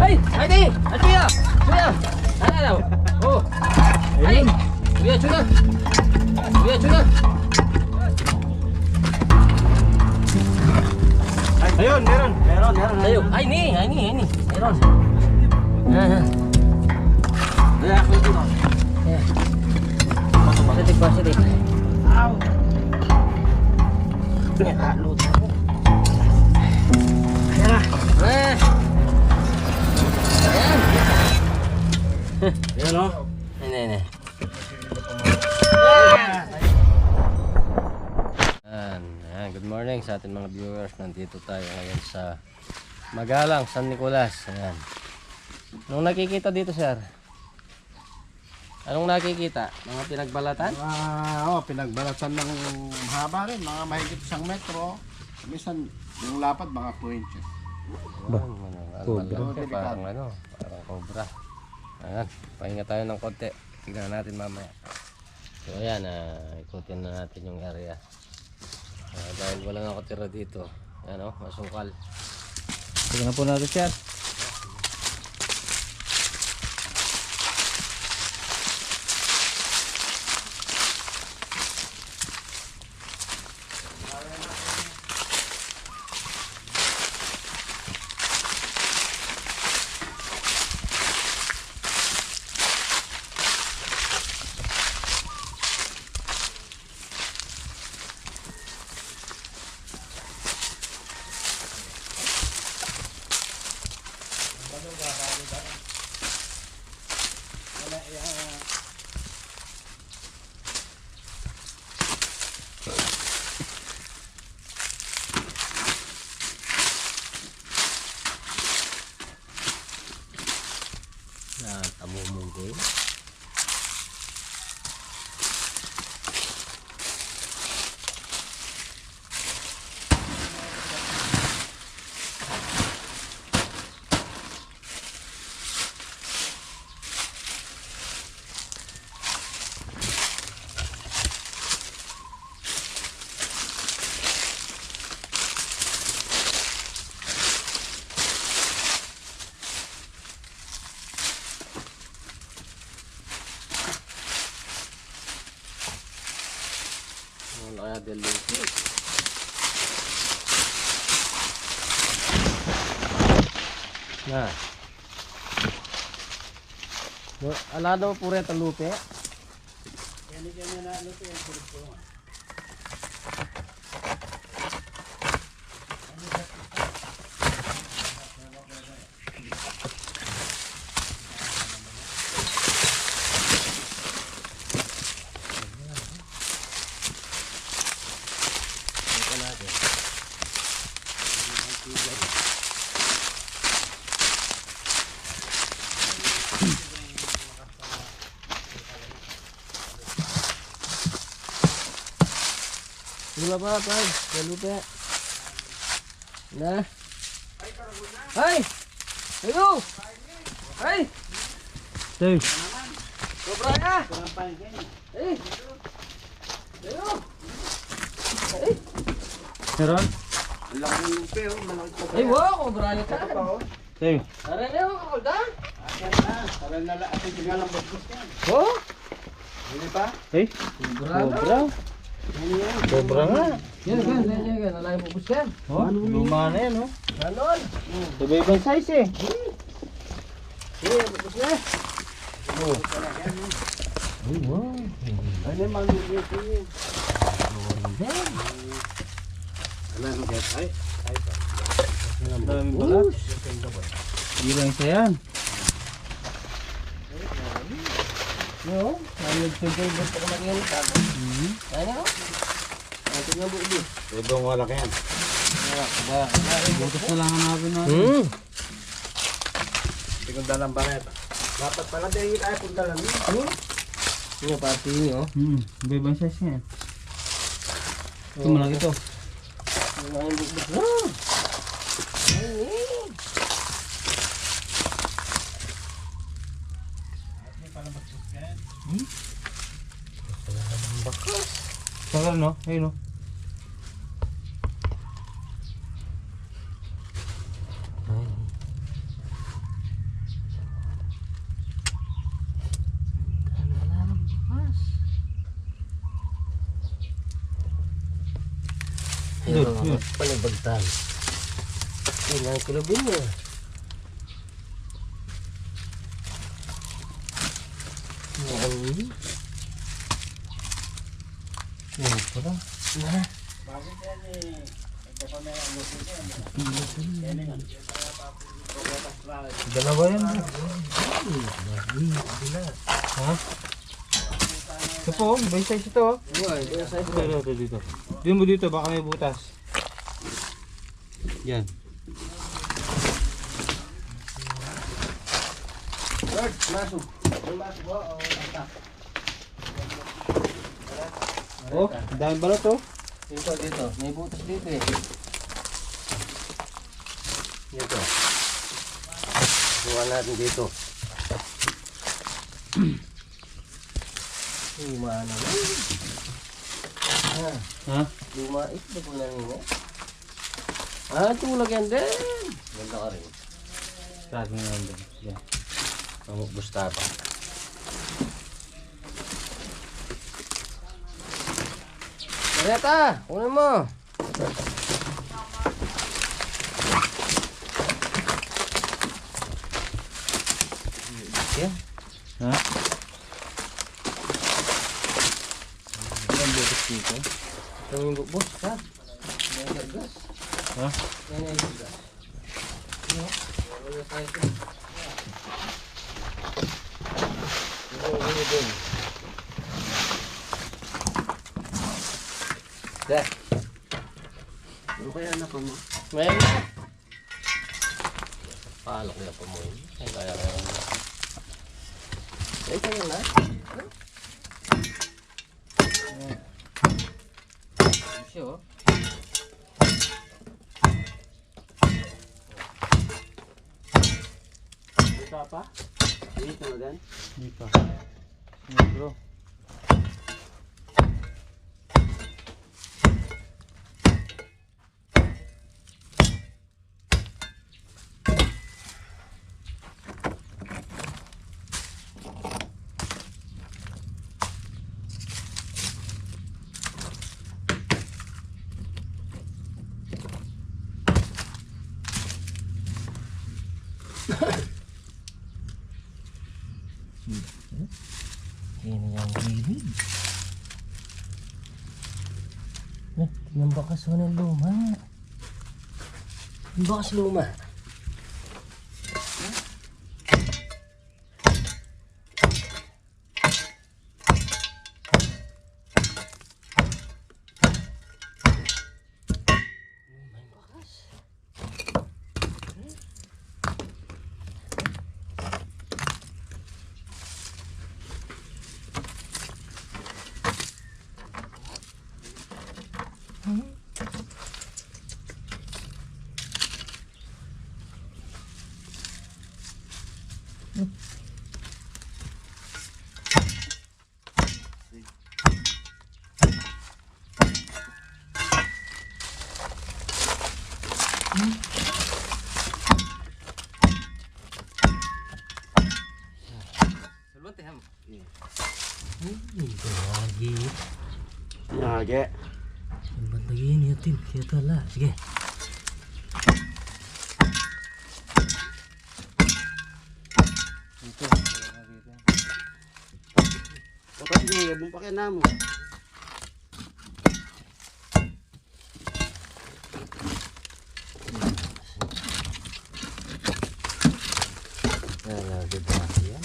Ay! Ay di! Ay kuya! Kuya! Ano daw? Oh! Ay! Kuya, tuna! Kuya, tuna! Ayun, meron. Tayo! Ay ni! Meron! Kaya ako ito. Positive. Aw. Ayan na! Ayan o. Hindi. Ayan, good morning sa ating mga viewers. Nandito tayo ngayon sa Magalang, San Nicolas. Ayan. Anong nakikita dito, sir? Anong nakikita? Mga pinagbalatan? Pinagbalatan ng haba rin. Mga mahigit 1 metro. Minsan, yung lapad, mga 2 inches. Parang cobra. Ayan, pahinga tayo ng konti. Tignan natin mamaya. So ayan, ikutin na natin yung area. Dahil wala nakatira dito. Ayan masukal. Tignan po natin siya. Tamumunggoy. Kaya deluxe. Nah. Ala daw pure ta lupe. Yan na lupi ang puro. Wala pa, pag. Lupe. Na. Ay! Ayo! Ay! Tay. Sobra ka! Ay! Ayo! Ay! Meron? Ang laki ng lupi o. Malaki pa. Ay, wow! Sobra ka! Tay. Tara na yung kakulda! Para nala, atin tingnan ang bagos yan. Oh! Hindi pa? Tay. Sobra na! Sobra. Sobra nga. Yan. Nalay mo bus yan. Oh, luma na yan, oh. Ganon! Iba-ibang size eh. Yan, bus na! Oh. Ay, wow. Ano yung mga lupi yun? Ano yung get? Ay. Daming balat. Ilang isa yan. No? Ayun, simple bus ko lagi yan. Kaya na, no? Atin nga buo. Ibang wala ka yan. Bukas na lang hanapin natin. Hindi kong dalang bareta. Dapat pala din tayo kung dalang yun. Yung pati niyo. Iba-ibang size yan. Ito malaki ito. Yung bus. Tagal, no? Ayun, no? Mayroong panibagtan. Tingnan ko labin niya. Yan pala. Bakit yan eh? Dalawa yan. Ha? Ito po, iba yung size ito. Oh. Ito, dito. Diyan mo dito, baka may butas. Yan. Lord, maso. May maso ba o atak? Oh, ang daming balot oh. Dito. May butas dito eh. Dito. Kuha natin dito. Luma na. Ha? Luma. Ito po na rin eh. Tulag yan din. Ganda ka rin. Saan nga yan din? Yan. Busta pa. Marieta, kunin mo. Yan. Ha? Ilang butas dito? Ito yung bubos, ha? May naggas. Ha? May naggas. Ano? Wala tayo ito. Ano din? Deh. Ano kaya anak mo? Mayroon na. Palok na po mo yun. Ay, kaya kaya na. Ay, kaya na. Siya, oh. Ito pa? Dito na din? Dito. Negro. Yan yung gilid. Yung bakas ho ng luma. Yung bakas luma. Salute ham. Lagi. Lagi. Bantayin yatin. Kita lah. Sige. Dito. Tapos niya, yabong pa kaya namo. Lagi ba yan?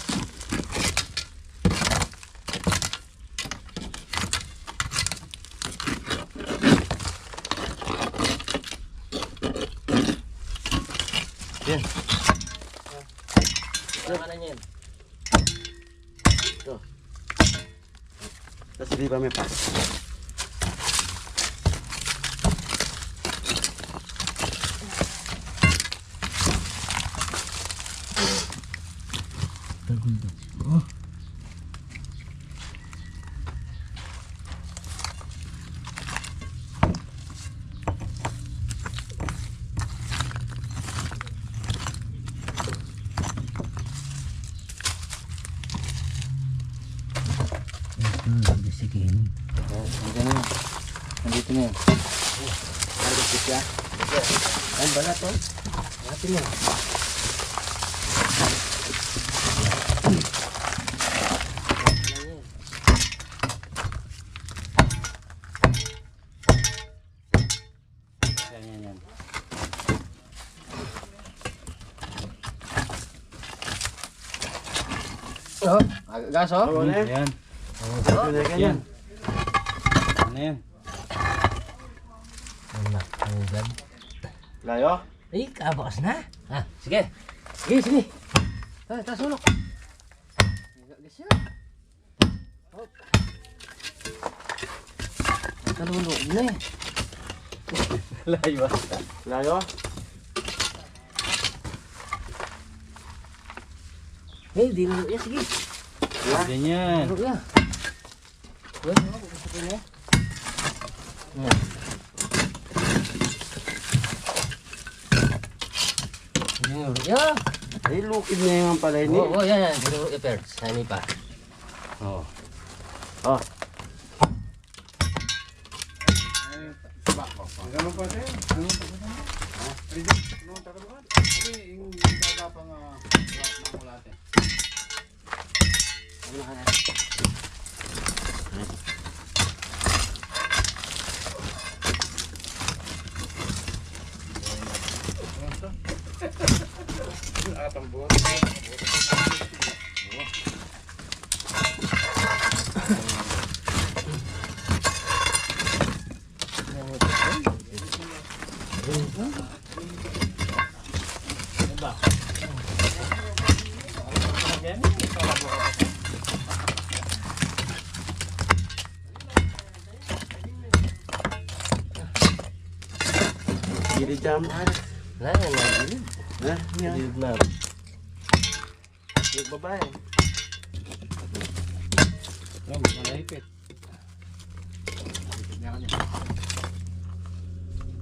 Yan. Tama na yan. Tapos di ba may pas? Oh. Sige. Nandito na yan. Nandito na yan. Harvest siya. Ayun ba na to? Natin yan. Yan. Oh, gas oh. Ano na? Yan. Yan. Ano yan? Anak, ang gad. Layo? Ay, kabakas na. Ah, sige. Sige. Taas sulok. Gas yan. Hop. Talulog na eh. Layo. Layo? Hey, di lalo. Yeah, sige. Ganyan. Lalo ya. Well, gusto ko niya. Yeah. Ay, lukid na yung pala ini. Oh, yan. Dito, Perks. Hani pa. Oh. Oh. Ganun pa siya. Ganun pa siya. Ay, ganun tagalukan. Ay, yung gagapang mamulate. Ano na kaya? Atang buwan. Kiri jam. Nah, yan na. Nah, yan. Gilid na. Yung babae. Malahipit.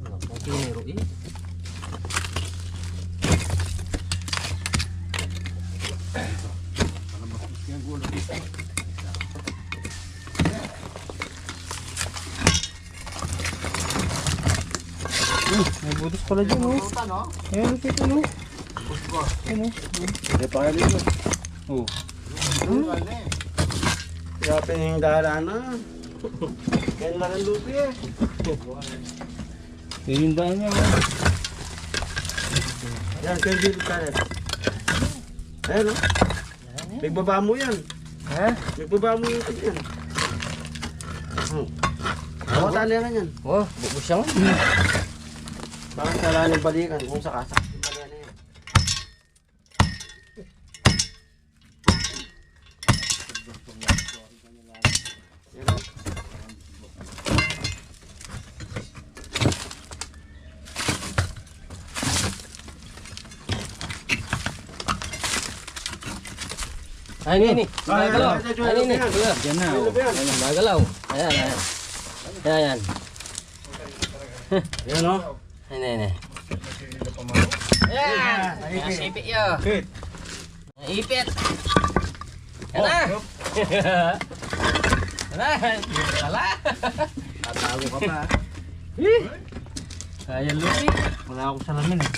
Ang kiniro eh. Yung gulo. May butas pala dyan, oh. Ayan, ito, no? Ayan, oh. Hindi pa kaya dito. Oh. Kaya pinahingdahan na. Kaya lang ang lupi eh. Yan yung daan niya, oh. Yan, kaya dito tayo. Ayan o. Nagbaba mo yan. Ha? Nagbaba mo yung kanya yan. Ako tali na yan. Oh, bubos siya nga. Bakit kailangan yung balikan kung sakasak. Yung balikan na yan. Yan o. Ay, ini. Ay, Magalaw. ay, ay, Ay, ini. ay, Kuya. Diyan na, Ano oh. ba yan? Magalaw. Ayan. Ayan. Yan o. Ini. Ayan. Nasipit yun. Fit. Naipit. Yan na. Yan na. Wala. Tatago ka pa. Ayan, Lucy. Wala akong salamin, eh.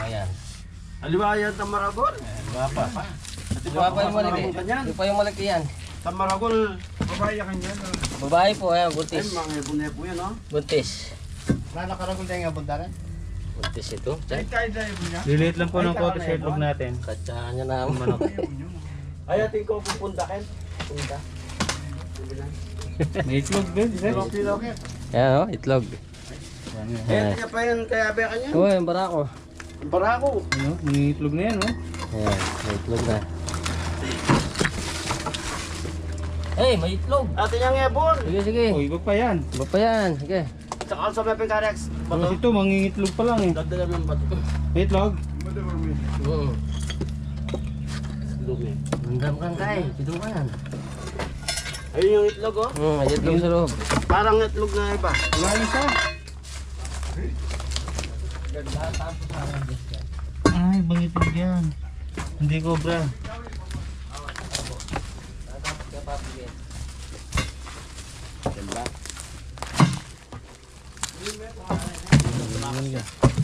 Ayan. Aliwayan ng Maragol. Wala pa. Di pa yung malaki? Di pa yung malaki yan. Sa Maragol, babae ka niyan. Babae po, ayan, Ay, buntis. mga ibon-epo yan o. Buntis. Nanakaragol tayo nga bundaran? Buntis ito. Chay. Liliit lang po ng konti sa itlog natin. Katsahan niya na. Manok. Ay, ating ko pupuntakin. Punta. May itlog, Ben. Pilok-pilok yan. Ayan o, itlog. Eh, kaya pa yan, kaya ba ka niyan? Oo, yung barako. Ang barako. Ano? May itlog na yan, oh. Ayan, may itlog na. Hey, may itlog. Atin yung ebon. Sige, sige. Oh, iba pa yan. Iba pa yan. Sige. Tsaka sa may pingkarex. Tapos ito, mangingitlog pa lang, eh. Dagdagan ng bato. May itlog? Dumi. Mandam kang kay. Ito ka yan. Ayun yung itlog oh. May itlog sa loob. Parang itlog na iba. Wala isa. Ay, bang itlog yan. Hindi cobra. Diba?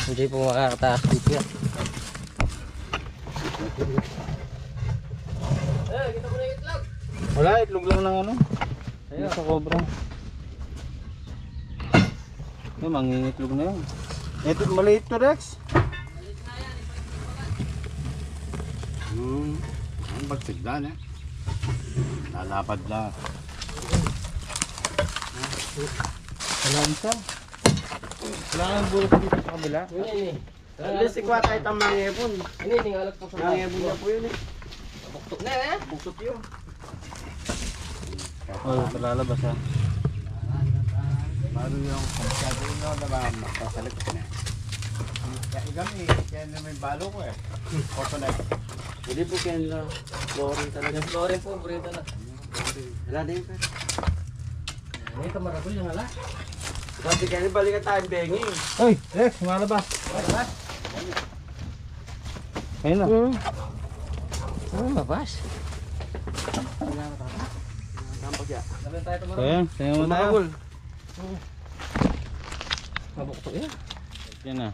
Hindi po makakataas dito yan. Wala, itlog lang ng ano. Ayun sa cobra. Yung mangingitlog na yun. Ito, maliit to Rex. Ang bagsigdan eh. Lalapad na. Wala isa. Wala kang bulot dito sa kabila. Ini. Alis ikwa tayo itang mga ebon. Ini, ningalap po sa Mga ebon niya po yun eh. Buktok na eh. Buktot yun. Oh, lalabas ha. Baru yung masyado yun na ba makasalit ko na. Kaya igami, kaya naman yung balo ko eh. Koto na ito. Hindi po kaya nila flooring talaga. Yung flooring po, burrito na. Wala din pa. Ini kamaragol yung ala. Sabi kaya balikan tayo bengi. Uy, Rex, malabas. Ayun na. Mabas. Tampag ya. Sabi tayo So tumaragol. yan, tingnan mo tayo. Tumagol. Mabuktok yan. Yan na.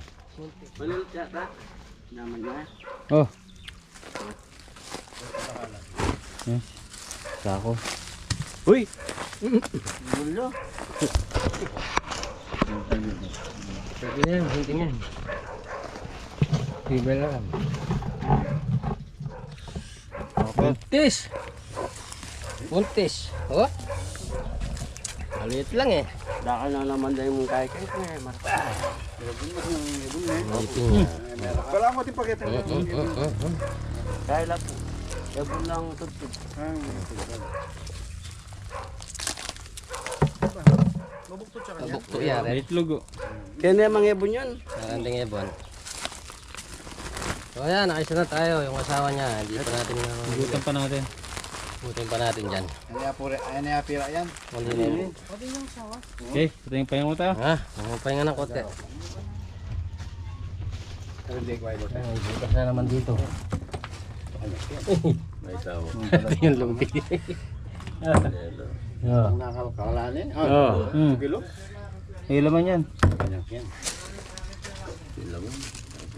Malulot yata. Naman na. Oh. Yes. Sako. Uy! Gulo. Pwede na yan, hinting yan. Tiba lang. Puntis! Puntis! Oh? Maliit lang eh. Daka na naman dahil mong kaya kaya kaya. Hinting Wala mo din pakita yan. Kaya lang po. Ebon lang tutut. Mabuktok yan eh. Itlog oh. Kaya na yung mga ebon yun. Naranding ibon. So ayan, nakisa na tayo. Yung asawa niya, hindi pa natin Gutan pa natin. butin pa natin dyan. Ano yung apira yan? Hindi na yun. Okay, ito yung pahinga mo tayo. Ha? Pahinga ng konti. Pero hindi ko ayos. Ay, bukas na naman dito. May tao. Ito yung lumpi. Ang nakakalanin. Oh. Kilo? May laman yan. Kanyang yan.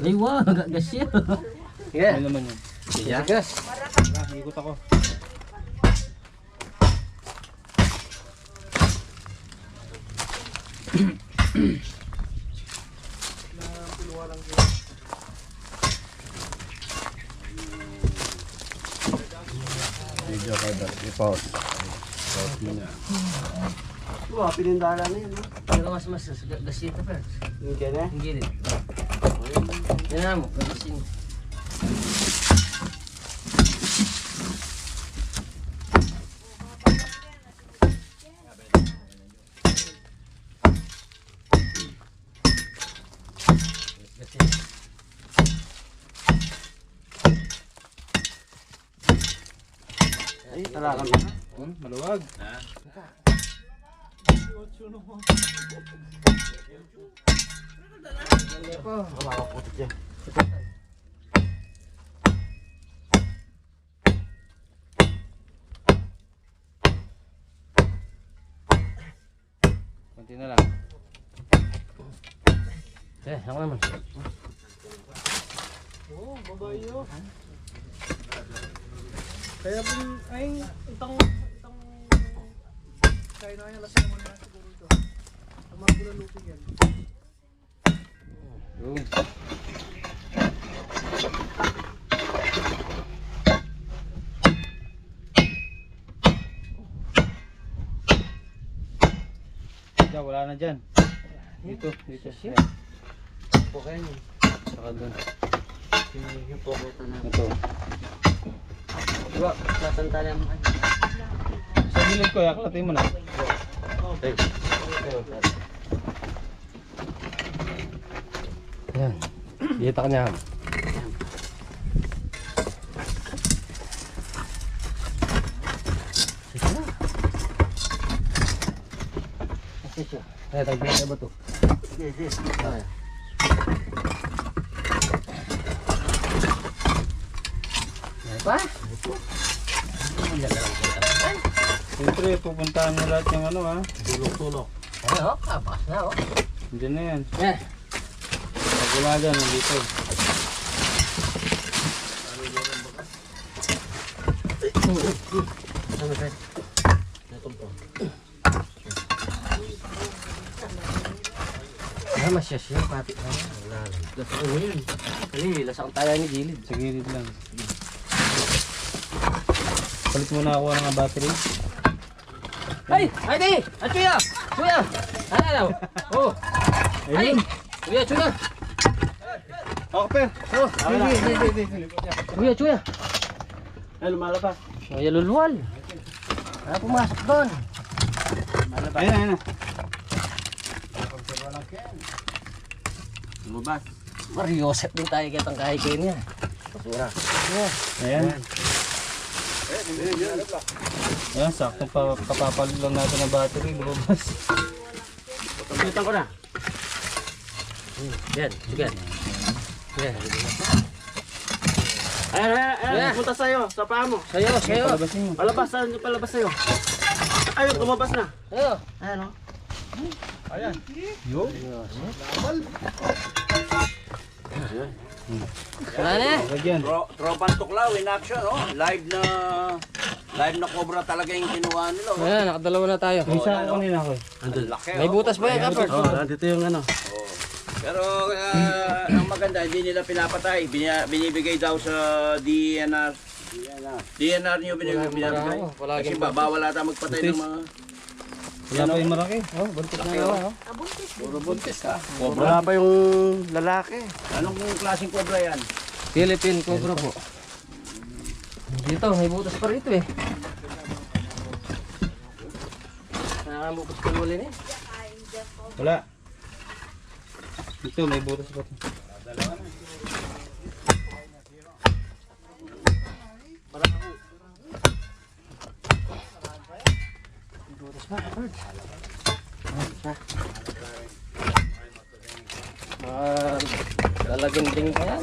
Ay, wow, gagas yun. May Yeah. laman yan. Gagas. Ikot ako. Video kayo ba? I-pause. Pause mo na. Wow, pinindala na yun. Pero mas gagas yun. Yung kaya na. Ang gilid. Yan na mo, gagas yun. Ay, talaga na. Maluwag. Kunti na lang. Ako naman. Kaya ay itang kaya na yan lasing naman na siguro ito. Tumagulo lupin yan. Yung. Diyan, wala na dyan. Dito. Ayan. Okay niyo. Saka doon. Yung pokota na. Ito. Diba, tatantala mo kayo. Sa gilid ko, yaklatin mo na. Yan. Dito ka niya. Ay, tagbihan na ba ito? Yes, yes. Yan pa? Yan lang Siyempre, pupuntahan mo lahat yung ano ha. Tulok-tulok. Ayan oh, kapas na oh. Diyan na yan. Eh, Pag wala dyan, nandito. ah, masyas yun, pati. Lasang mo yun. Kali, lasang tayo ni Gilid. Sa gilid lang. Palit muna ako ng battery. Ay! Ay, di! At kuya! Kuya! Ano? Oh! Ay! Ayun! Kuya, chuya! Ako per! Oh! Kuya, chuya! Ay, lumalabas. Kuya, lulwal! Ah, pumasok doon. Ayun na, ayun na. Lumabas. Mariosep din tayo kitang kahit kayo niya. Basura. Ayan. Ayan, saktong kapapalit lang natin ng battery. Lumabas. Pagkitan ko na. Yan, sige. Yan. Ayan, punta sa'yo, sa paa mo. Sayo, sayo. Palabasin mo. Palabas, saan yung palabas sa'yo? Ayun, lumabas na. Sayo. Ayan o. Wala na eh. Lagyan. Tropan Tuklaw in action, oh. Live na cobra talaga yung kinuha nila. Oh. Ayan, nakadalawa na tayo. May isa ako kanina ko. Ang laki, May butas ba yan, Kapper? nandito yung ano. Pero ang maganda, hindi nila pinapatay. Binibigay daw sa DNR. DNR nyo binibigay. Palagi Kasi bawal ata magpatay ng mga... Wala pa yung maraki. Oh, buntis na naman. Oh. Puro buntis ka. Wala pa yung lalaki. Anong klaseng cobra yan? Philippine Cobra po. Dito, may butas pa rito eh. Nakamukas ka muli eh. Wala. Ito, may butas pa. Lalagyan din pa yan.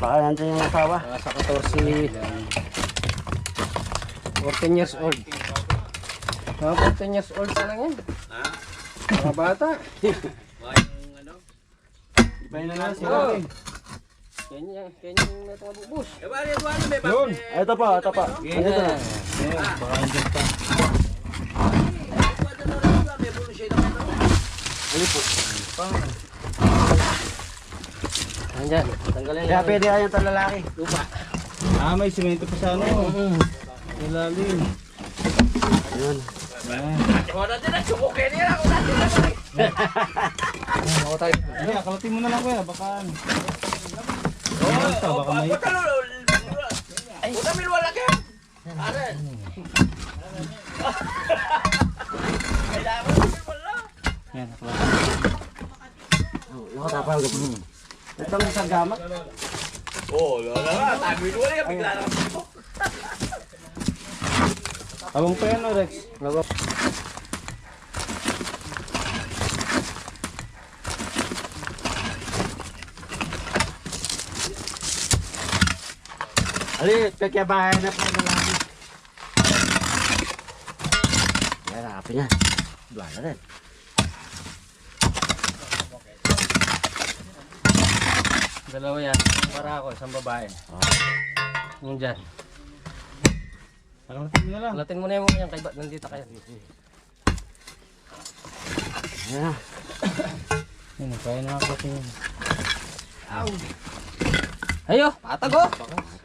Baka nandiyan yung asawa. Nasa 14 years old. Mga 14 years old pa lang yan. Mga bata. Ipahin na lang sila. Oh. Kanya yung may tumabubus. Yun! Ito pa, ito pa. Ganyan. Ayan, baka andyan pa. Andyan, tanggalin Kaya lang. pwede kaya yung lalaki. Lupa. Ah, may simento pa sa ano. Ilalim. Ayun. Ako tayo. Hindi, akalatin mo na lang kuya. Baka ano. Baka may... Yan, akalatin. Nakatapal ko. Itong isang gamat. Abang pa yan o, Rex. Ali, pagkabahay na po na lang. Yan, nakapin niya. Dua na rin. Dalawa yan. Isang para ako, isang babae. Yung dyan. Akalatin mo na lang. Latin mo na yung kay Bat. Nandito kayo. Yan. Yan, kaya nakakalatin yun. Ayo, patag oh.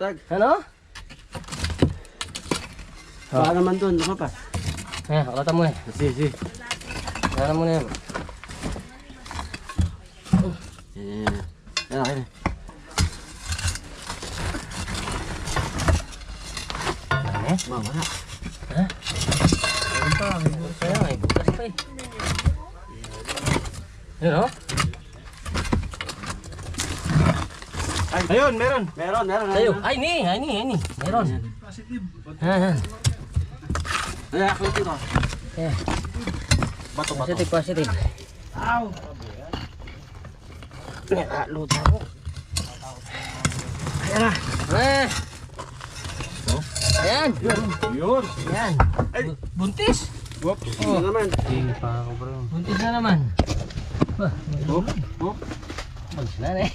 Tag. Ano? Baka naman doon, lumabas. Eh, kalatan mo eh. Sige. Kalatan mo na yan. Yan. Yan, akin na. Ano? Mawala. Ayun pa, may butas pa yan. May butas pa eh. Yun oh. Ayun, meron. Meron. Tayo. Ay ni. Meron. Positive. Yan. Ay, ako ito. Eh. Bato. Positive. Ow! Load ako. Eh. Ayan. Yun. Ayan. Buntis. Whoop. Oh. Hindi pa ako bro. Buntis na naman. Whoop. Whoop. Buntis na eh.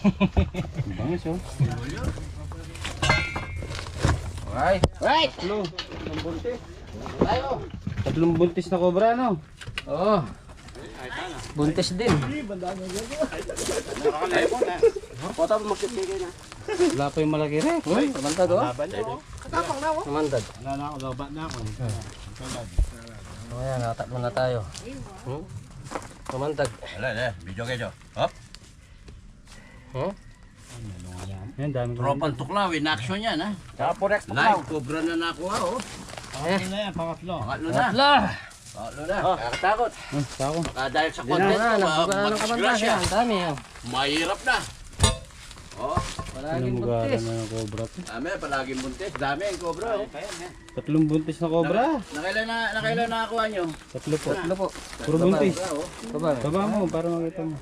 Bangis oh. Alright. Right. Tayo. Tatlong buntis na cobra no? Oo. Buntis din. Wala pa yung malaki rin. Uy, kamantad oh. Katapang na oh. Kamantad. Wala na ako, lobat na ako. O yan, natatlo na tayo. Kamantag. Wala, video kayo. Hop. Huh? Yan, dami ko. Tropang tuklaw, in action yan ha. Kaporex Live, cobra na nakuha oh. Ayan. na yan, pangatlo. Pangatlo na. Tatlo. Pangatlo na. Kakatakot. Sako. Dahil sa Yan content na, ko, nabuga na ng kamantag. mag-disgrasya. Ang dami oh. Mahirap na. Oh, Palaging Namugaran buntis. na ng cobra to. dami, palaging buntis. Dami ang cobra oh. Tatlong buntis na cobra. Nakailan na nakakuha nyo? Tatlo po. Tatlo po. Puro buntis. Kabal. Baba mo para makita mo.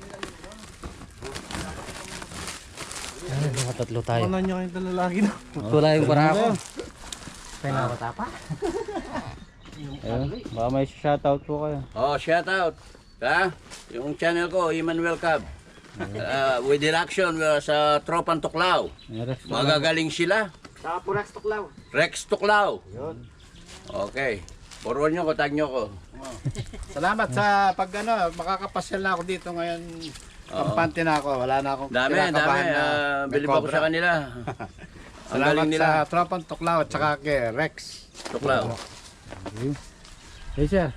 Ayan, nakatatlo tayo. Ano nyo kayong talalaki na? Wala yung para ako. Pinakata pa. Ayun. Baka may shoutout po kayo. Oh, shout out. Ha? Yung channel ko, Emmanuel Cab. With direction sa Tropang Tuklaw. Magagaling sila. Sa Purex Tuklaw. Rex Tuklaw. Okay. Forward nyo ko, tag nyo ko. Salamat sa pag ano, makakapasyal na ako dito ngayon. Kampante na ako, wala na akong Dami. kinakabahan na may Bilib ako cobra. sa kanila. Ang Salamat galing nila. sa Tropang Tuklaw at saka kay Rex. Tuklaw. Hey sir.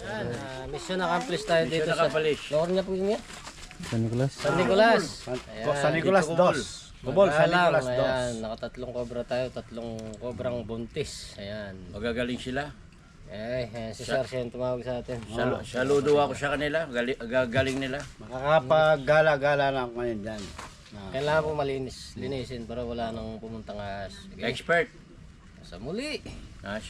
Ayan, mission accomplished tayo dito Mission sa accomplished. Lord niya po niya. San Nicolas. San Nicolas. San Nicolas Dos. Bubol, San Nicolas Dos. Ayan, nakatatlong cobra tayo, tatlong kobrang buntis. Ayan. Magagaling sila. Ayan si Sir siya yung tumawag sa atin. Saludo ako sa kanila. Gagaling nila. Makakapag-gala-gala na ako ngayon dyan. Kailangan po linisin para wala nang pumuntang ahas. Sige, Expert. sa muli. Ah,